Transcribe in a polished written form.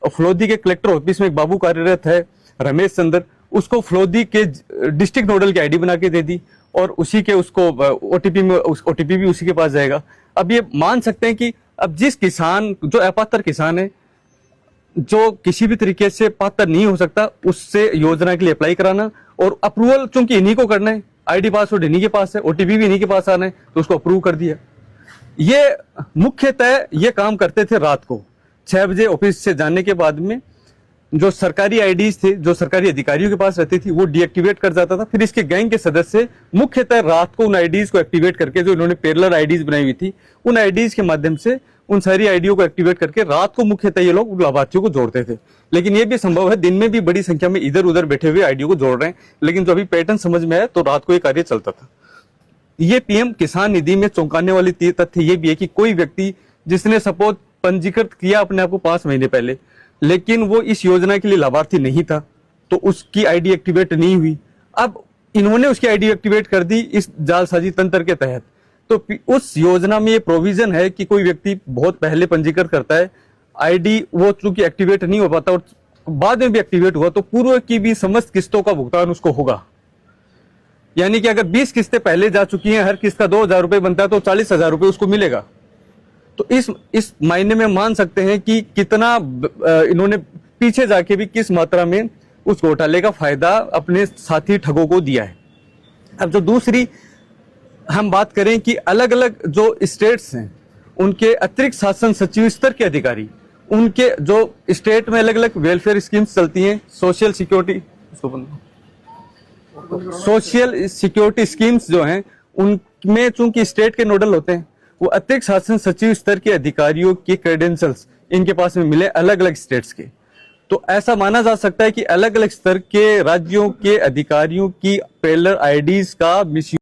फलोदी के collector office में एक बाबू कार्यरत है रमेश चंद्र, उसको फलोदी के डिस्ट्रिक्ट नोडल की आईडी बना के दे दी और उसी के उसको ओटीपी में ओटीपी भी उसी के पास जाएगा। अब ये मान सकते हैं कि अब जिस किसान जो अपात्र किसान है, जो किसी भी तरीके से पात्र नहीं हो सकता, उससे योजना के लिए अप्लाई कराना और अप्रूवल चूंकि इन्हीं को करना है, आईडी पासवर्ड इन्हीं के पास है, ओटीपी भी इन्हीं के पास आना है, तो उसको अप्रूव कर दिया। ये मुख्यतः ये काम करते थे रात को 6 बजे ऑफिस से जाने के बाद में। जो सरकारी आईडीज थे, जो सरकारी अधिकारियों के पास रहती थी, वो डीएक्टिवेट कर जाता था। फिर इसके गैंग के सदस्य मुख्यतः रात को उन आईडीज को एक्टिवेट करके, जो इन्होंने पैरेलल आईडीज बनाई हुई थी, उन आईडीज के माध्यम से उन सारी आईडियो को एक्टिवेट करके रात को मुख्यतः ये लोग लाभार्थियों को जोड़ते थे। लेकिन ये भी संभव है दिन में भी बड़ी संख्या में इधर उधर बैठे हुए आईडियो को जोड़ रहे हैं, लेकिन जो अभी पैटर्न समझ में आया तो रात को ये कार्य चलता था। ये पीएम किसान निधि में चौंकाने वाली तथ्य ये भी है कि कोई व्यक्ति जिसने सपोज पंजीकृत किया अपने आप को 5 महीने पहले, लेकिन वो इस योजना के लिए लाभार्थी नहीं था, तो उसकी आईडी एक्टिवेट नहीं हुई। अब इन्होंने उसकी आईडी एक्टिवेट कर दी इस जालसाजी तंत्र के तहत। तो उस योजना में ये प्रोविजन है कि कोई व्यक्ति बहुत पहले पंजीकृत करता है, आईडी वो चूंकि एक्टिवेट नहीं हो पाता और बाद में भी एक्टिवेट हुआ, तो पूर्व की भी समस्त किस्तों का भुगतान उसको होगा। यानी कि अगर 20 किस्तें पहले जा चुकी हैं, हर किस्त का 2,000 रुपए बनता है, तो 40,000 रुपए उसको मिलेगा। तो इस मायने में मान सकते हैं कि कितना इन्होंने पीछे जाके भी किस मात्रा में उस घोटाले का फायदा अपने साथी ठगों को दिया है। अब जो दूसरी हम बात करें कि अलग अलग जो स्टेट्स हैं, उनके अतिरिक्त शासन सचिव स्तर के अधिकारी, उनके जो स्टेट में अलग अलग वेलफेयर स्कीम्स चलती हैं, सोशल सिक्योरिटी स्कीम्स जो हैं, उनमें चूंकि स्टेट के नोडल होते हैं, वो अतिरिक्त शासन सचिव स्तर के अधिकारियों के क्रेडेंशियल्स इनके पास में मिले अलग अलग स्टेट्स के। तो ऐसा माना जा सकता है कि अलग अलग स्तर के राज्यों के अधिकारियों की पैरेलल आईडीज का मिस